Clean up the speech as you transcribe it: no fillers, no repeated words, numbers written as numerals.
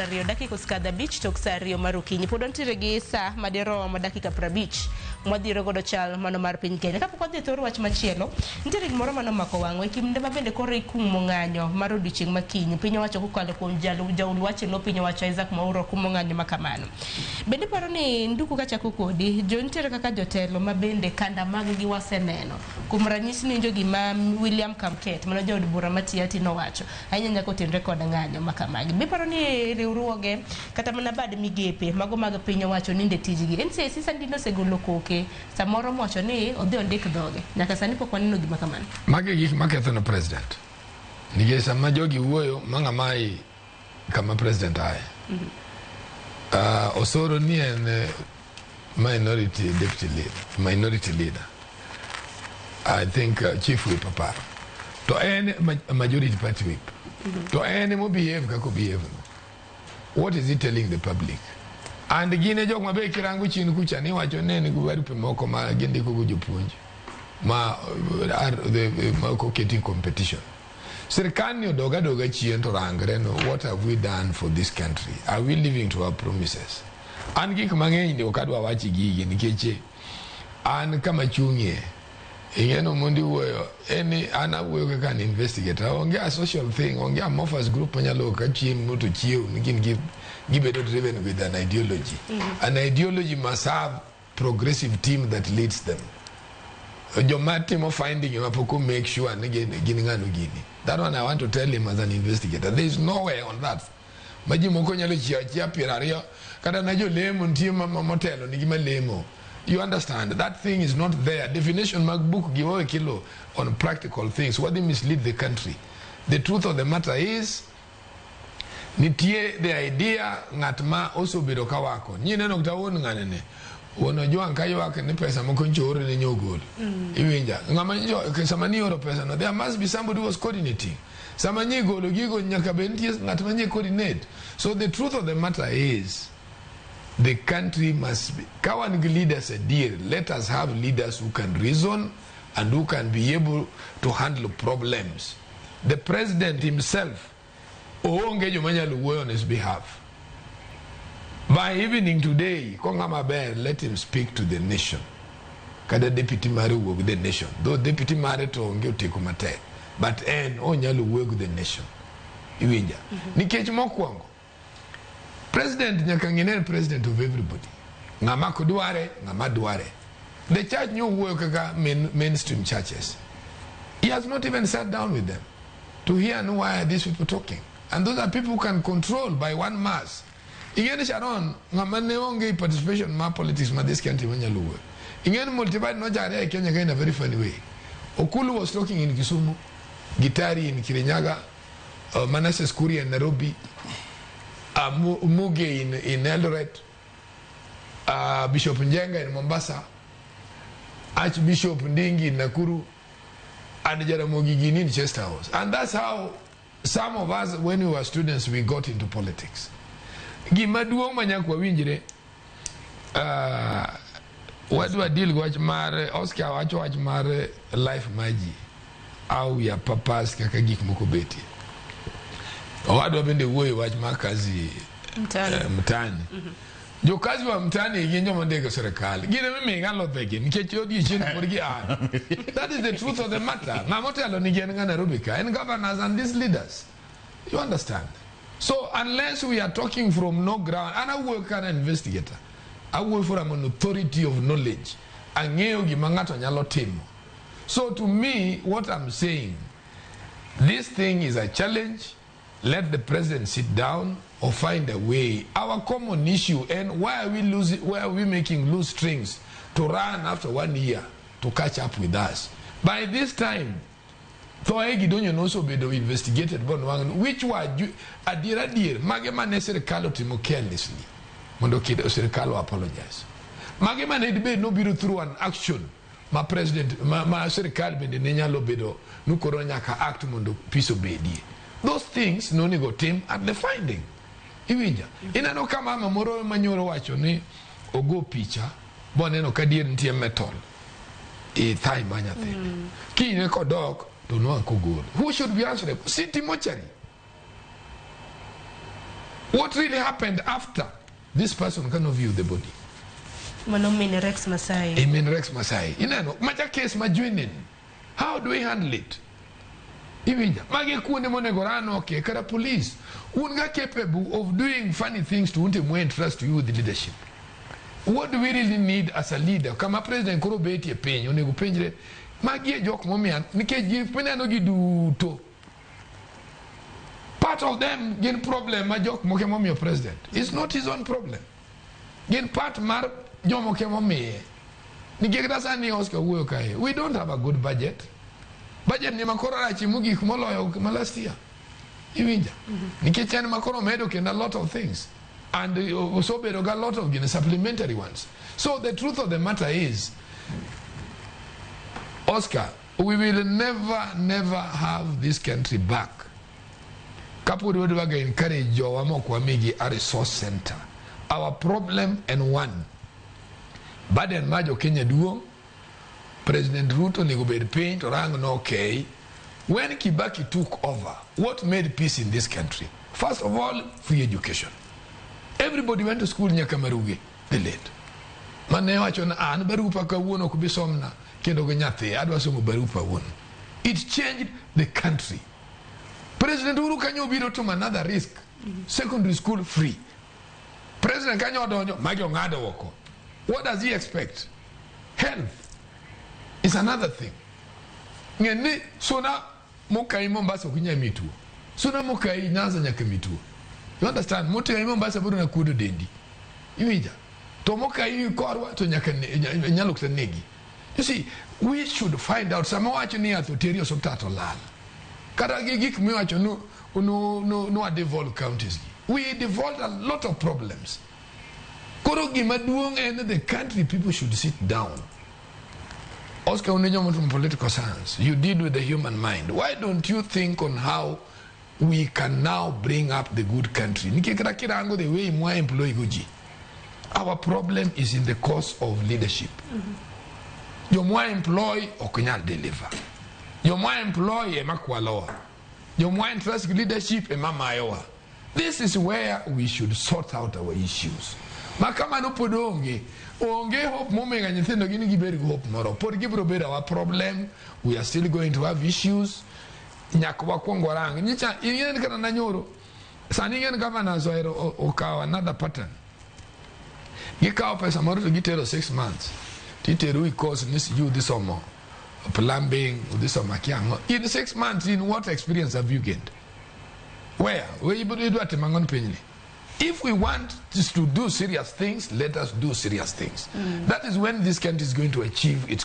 Rio dakika skada beach tok sa Rio marukinyi podon tiregi sa madero ma dakika pra beach mwadhiro godo chal mano mar piny Kenya kapo kodhi thoro wach machielo nitiere gimoro mano mako wang'o kimde mabende koro ikumo ng'anyo mar odiochieng' makinyi piny owacho kokalo kuom jaul wache lo piny owacho Isaac Mwaura kumo ng'anyo makamano bende paro ni Nduku kachako kodi jo nitiere kaka jotelo mabende kanda mag gi waseneno kuom ranyisi ni jogi ma William Kamket mano jaod bura matiati nowacho ahinya nyako tenre kod ng'anyo makamagi be paro ni riwruoge kata mana bad migepe mago mag piny owacho ninde tijgi NCC sandino segolo koke samoro mocho ni odhi ondik dhoge nyaka sani pok waneno gima kamano mage gik maketho no president nige sama jogi wuoyo mangamai kama president aye osoro ni en minority deputy leader minority leader I think chief whip apart to en majority party whip to en mo behave kako behave what is he telling the public and gine jok mabe kirangu chini kucha ni wacho nene guwarupe moko ma gende ko jopuonj ma ko keti competition sirkani odoga chien to rangre no what have we done for this country are we living to our promises an gik mang'eny ndio kadwa wachi gigi nikeche an kama chungie ingeno mundi wuoyo eni ana wuoyo kaka an investigator onge a social thing onge a Mofas group nyalo ka chien moto chieu nigin gibedo driven with an ideology an ideology must have progressive team that leads them jomatimo finding mapoko make sure ni gini ngano gini that one I want to tell him as an investigator there is nowhere on that maji moko nyalo chia pirario kada na jo lemo ntie motelo ni gima lemo. You understand? That thing is not there. Definition MacBook give away kilo on practical things. What they mislead the country. The truth of the matter is, nitie the idea ngatma also bidoka wako. Nyine nokta wonu nganene. Wono jua nkayo wake ni pesa moko nchore ni nyogol. Iwinja. Ngamanjo samani oro pesa no. There must be somebody who was coordinating. Samani golo gigo nyakabenti ngatma nye coordinate. So the truth of the matter is, the country must be kawan leaders a dear. Let us have leaders who can reason and who can be able to handle problems. The president himself on his behalf. By evening today, let him speak to the nation. Kada deputy mari work with the nation. Though deputy mari to onge but en onyalu work with the nation. Iwinja. Nikech mokwango. President nyakangene president of everybody. Ngama kuduare, ngama duare. The church knew work mainstream churches. He has not even sat down with them to hear and why are these people talking. And those are people who can control by one mass. Again, Sharon, ngama neonge participation ma politics ma this country manyaluwe. Again, multiplied no jare Kenya in a very funny way. Okulu was talking in Kisumu, Gitari in Kirinyaga, Manasseh Skuri in Nairobi. Muge in Eldoret, Bishop Njenga in Mombasa, Archbishop Ndingi in Nakuru, and Ramogi in Chester House. And that's how some of us, when we were students, we got into politics. Gimaduo manyakwa winjire, what do I deal with mare, Oscar watch mare life maji, au ya papas kakagik mukubeti. Wadu wabende uwe wajima kazi mtani. Jo kazi wa mtani ikinyo mandega serikali. Gine mimi ngalo thegi. Nikechi odi chini kurigi aana. That is the truth of the matter. Ngamote alo nigene na rubika. And governors and these leaders. You understand? So unless we are talking from no ground, and I work as an investigator. I work for an authority of knowledge. Angeo gimangato nyalo timo. So to me, what I'm saying, this thing is a challenge. Let the president sit down or find a way. Our common issue, and why are we making loose strings to run after 1 year to catch up with us? By this time, Thoegi don't also be investigated, which were adira dear, Magema necessarily timo carelessly. Mondokid Serikalo apologize. Magema need be no be through an action. My president, my Serikal be the Nenya Lobedo, Nukoronyaka act mondo piso bedi. Those things no go team at the finding. Iwinja. Ina no kama moro manyoro wacho ni ogo picha boneno kadir ntie metal. E thai manya thing. Ki ne ko dog to no ko good. Who should be answerable? City mochari. What really happened after? This person cannot view the body. Manomine Rex Masai. Amen Rex Masai. You know, maja case majuinin. How do we handle it? Even mage kune monegorano okay, kara police. Unga capable of doing funny things to unte more trust you with the leadership. What do we really need as a leader? Kama president koro beti e penyo nego penjre mage jok momian nike give penano gidu to. Part of them get problem ma jok moke momi president. It's not his own problem. Get part mar jomoke momi. Nike grasa ni Oscar wuyo kai. We don't have a good budget. Budget ni makoro rachi mugi kumoloyo last year. Iwinja. Nike chani makoro medo kenda a lot of things. And also got a lot of supplementary ones. So the truth of the matter is, Oscar, we will never have this country back. Coupled with encourage Jowamokwamigi a resource center. Our problem and one. Baden Majo Kenya duo, President Ruto Nigobed Paint rang no okay. When Kibaki took over, what made peace in this country? First of all, free education. Everybody went to school in Nyakamaruge, they late. Manewachon an barupa ka wono kubisomna kendo ganyate adwa somo barupa wono. It changed the country. President Uhuru Kanyo biro to another risk. Secondary school free. President Kanyo donyo majo ngado woko. What does he expect? Health is another thing. Ngeni sona mokai Mombasa kunya mitu. Sona mokai Nyanza nyakamitu. You understand? Moto ya Mombasa bado na kudo dendi. Iwija. Tomoka yu korwa to nyalukta negi. You see, we should find out some wacho ni atoterio somtato lal. Kada gigik mi wacho no devolve counties. We devolved a lot of problems. Koro gimaduong and the country people should sit down. Oscar Unenyo from political science. You deal with the human mind. Why don't you think on how we can now bring up the good country? Nikikirakirango the way more employee guji. Our problem is in the course of leadership. You're more employee or cannot deliver. You're more employee emakwaloa. You're more interest leadership emamayoa. This is where we should sort out our issues. Makama no podonge. Onge hope momega nyithendo gini giberi hope moro. Por gibro beda our problem. We are still going to have issues. Nyakwa kwongorang nyicha ingen kana nanyoro sani ingen governor zoero okawa another pattern gikawa pesa moro to gitero 6 months titeru course this you this summer plumbing this summer kiango in 6 months. In what experience have you gained? Where you do at mangon penny? If we want to do serious things, let us do serious things. That is when this country is going to achieve its